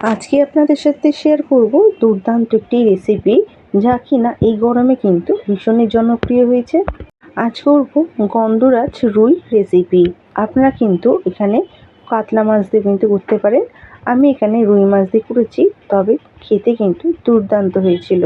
আজকে আপনাদের সাথে শেয়ার করব দুর্দান্ত একটি রেসিপি, যা কিনা এই গরমে কিন্তু ভীষণই জনপ্রিয় হয়েছে। আজ করব গন্ধরাজ রুই রেসিপি। আপনারা কিন্তু এখানে কাতলা মাছ দিয়ে কিন্তু করতে পারেন। আমি এখানে রুই মাছ দিয়ে করেছি, তবে খেতে কিন্তু দুর্দান্ত হয়েছিল।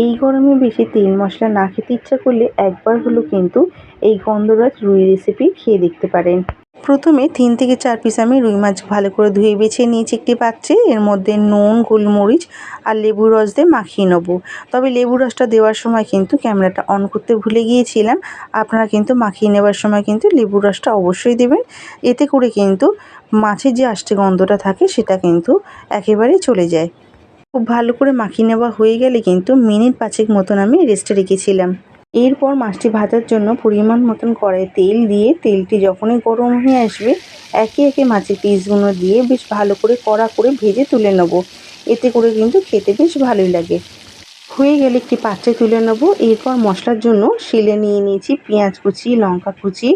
এই গরমে বেশি তেল মশলা না খেতে ইচ্ছা করলে একবার হলো কিন্তু এই গন্ধরাজ রুই রেসিপি খেয়ে দেখতে পারেন। প্রথমে 3 থেকে 4 পিস আমি রুই মাছ ভালো করে ধুয়ে বেছে নিয়েছি একটি পাত্রে। এর মধ্যে নুন, গোলমরিচ আর লেবুর রস দিয়ে মাখিয়ে নেব। তবে লেবুর রসটা দেওয়ার সময় কিন্তু ক্যামেরাটা অন করতে ভুলে গিয়েছিলাম। আপনারা কিন্তু মাখিয়ে নেওয়ার সময় কিন্তু লেবুর রসটা অবশ্যই দেবেন। এতে করে কিন্তু মাছের যে আষ্টে গন্ধটা থাকে সেটা কিন্তু একেবারেই চলে যায়। খুব ভালো করে মাখিয়ে নেওয়া হয়ে গেলে কিন্তু মিনিট 5 মতন আমি রেস্টে রেখেছিলাম। এরপর মাছটি ভাজার জন্য পরিমাণ মতন কড়াইয়ে তেল দিয়ে তেলটি যখনই গরম হয়ে আসবে একে একে মাছের পিসগুলো দিয়ে বেশ ভালো করে কড়া করে ভেজে তুলে নেব। এতে করে কিন্তু খেতে বেশ ভালোই লাগে। হয়ে গেলে একটি পাত্রে তুলে নেব। এরপর মশলার জন্য শিলে নিয়ে নিয়েছি পেঁয়াজ কুচি, লঙ্কা কুচি,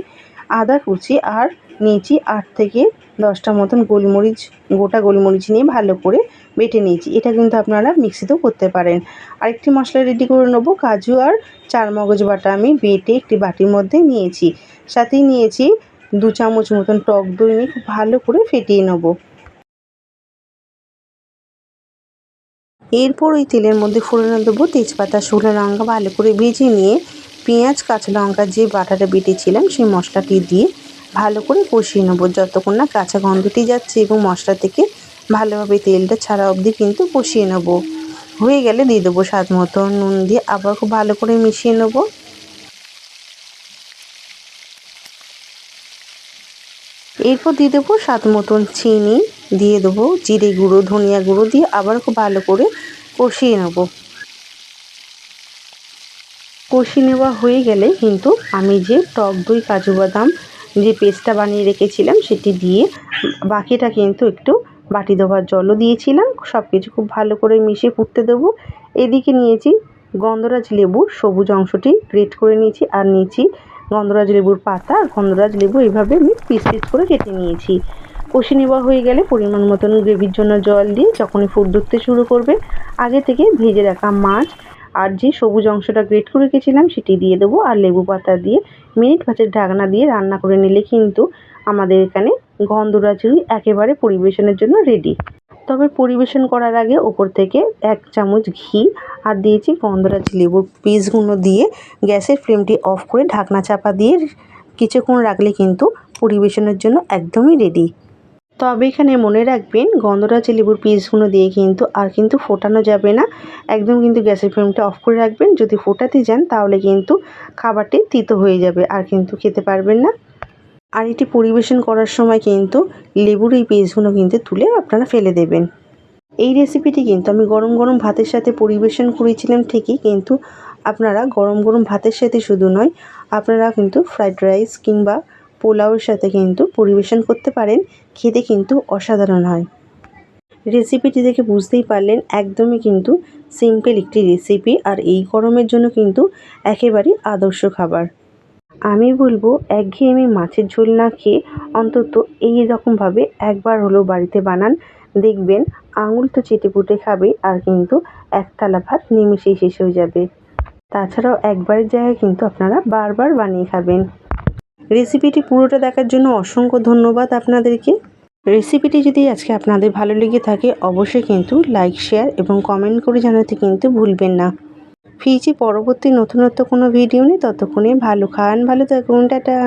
আদা কুচি আর নিয়েছি 8 থেকে 10টা মতন গোলমরিচ, গোটা গোলমরিচ নিয়ে ভালো করে বেটে নিয়েছি। এটা কিন্তু আপনারা মিক্সিতেও করতে পারেন। আরেকটি মশলা রেডি করে নেব। কাজু আর চারমগজ বাটা আমি বেটে একটি বাটির মধ্যে নিয়েছি। সাথেই নিয়েছি 2 চামচ মতন টক দই নিয়ে খুব ভালো করে ফেটিয়ে নেব। এরপর ওই তেলের মধ্যে ফোড়নে দেবো তেজপাতা, শুকনো লঙ্কা ভালো করে ভেজে নিয়ে পেঁয়াজ, কাঁচা লঙ্কা যে বাটাটা বেটেছিলাম সেই মশলাটি দিয়ে ভালো করে কষিয়ে নেবো যতক্ষণ না কাঁচা গন্ধটি যাচ্ছে এবং মশলা থেকে ভালোভাবে তেলটা ছাড়া অবধি কিন্তু কষিয়ে নেব। হয়ে গেলে দিয়ে দেবো স্বাদ মতো নুন দিয়ে আবার খুব ভালো করে মিশিয়ে নেব। এরপর দিয়ে দেবো স্বাদ মতন চিনি, দিয়ে দেবো জিরে গুঁড়ো, ধনিয়া গুঁড়ো দিয়ে আবার খুব ভালো করে কষিয়ে নেব। কষিয়ে নেওয়া হয়ে গেলে কিন্তু আমি যে টক দই, কাজু বাদাম যে পেস্টটা বানিয়ে রেখেছিলাম সেটি দিয়ে বাকিটা কিন্তু একটু বাটি ধোয়ার জলও দিয়েছিলাম। সব কিছু খুব ভালো করে মিশিয়ে ফুটতে দেবো। এদিকে নিয়েছি গন্ধরাজ লেবুর সবুজ অংশটি গ্রেট করে নিয়েছি আর নিয়েছি গন্ধরাজ লেবুর পাতা আর গন্ধরাজ লেবু এইভাবে আমি পিস পিস করে কেটে নিয়েছি। কষে নেওয়া হয়ে গেলে পরিমাণ মতন গ্রেভির জন্য জল দিয়ে যখনই ফুট ধরতে শুরু করবে আগে থেকে ভেজে রাখা মাছ আর যে সবুজ অংশটা গ্রেট করে রেখেছিলাম সেটি দিয়ে দেবো আর লেবু পাতা দিয়ে মিনিট 5 ঢাকনা দিয়ে রান্না করে নিলে কিন্তু আমাদের এখানে গন্ধরাজ রুই একেবারে পরিবেশনের জন্য রেডি। তবে পরিবেশন করার আগে ওপর থেকে 1 চামচ ঘি আর দিয়েছি গন্ধরাজ লেবুর পিসগুলো দিয়ে গ্যাসের ফ্লেমটি অফ করে ঢাকনা চাপা দিয়ে কিছুক্ষণ রাখলে কিন্তু পরিবেশনের জন্য একদমই রেডি। তবে এখানে মনে রাখবেন গন্ধরাজ লেবুর পিসগুলো দিয়ে কিন্তু আর কিন্তু ফোটানো যাবে না। একদম কিন্তু গ্যাসের ফ্লেমটা অফ করে রাখবেন। যদি ফোটাতে যান তাহলে কিন্তু খাবারটি তিতো হয়ে যাবে আর কিন্তু খেতে পারবেন না। আর এটি পরিবেশন করার সময় কিন্তু লেবুর এই পিসগুলো কিন্তু তুলে আপনারা ফেলে দেবেন। এই রেসিপিটি কিন্তু আমি গরম গরম ভাতের সাথে পরিবেশন করেছিলাম ঠিকই, কিন্তু আপনারা গরম গরম ভাতের সাথে শুধু নয়, আপনারা কিন্তু ফ্রাইড রাইস কিংবা পোলাওয়ের সাথে কিন্তু পরিবেশন করতে পারেন। খেতে কিন্তু অসাধারণ হয়। রেসিপিটি দেখে বুঝতেই পারলেন একদমই কিন্তু সিম্পল একটি রেসিপি আর এই গরমের জন্য কিন্তু একেবারেই আদর্শ খাবার। আমি বলবো একঘেয়েমি মাছের ঝোল না খেয়ে অন্তত এই রকমভাবে একবার হলেও বাড়িতে বানান। দেখবেন আঙুল তো চেটেপুটে খাবে আর কিন্তু এক থালা ভাত নিমেষেই শেষ হয়ে যাবে। তাছাড়াও একবারের জায়গায় কিন্তু আপনারা বারবার বানিয়ে খাবেন। রেসিপিটি পুরোটা দেখার জন্য অসংখ্য ধন্যবাদ আপনাদেরকে। রেসিপিটি যদি আজকে আপনাদের ভালো লেগে থাকে অবশ্যই কিন্তু লাইক, শেয়ার এবং কমেন্ট করে জানাতে কিন্তু ভুলবেন না। ফিরছি পরবর্তী নতুনত্ব কোনো ভিডিও নিয়ে। ততক্ষণে ভালো খান, ভালো থাকুন, টাটা।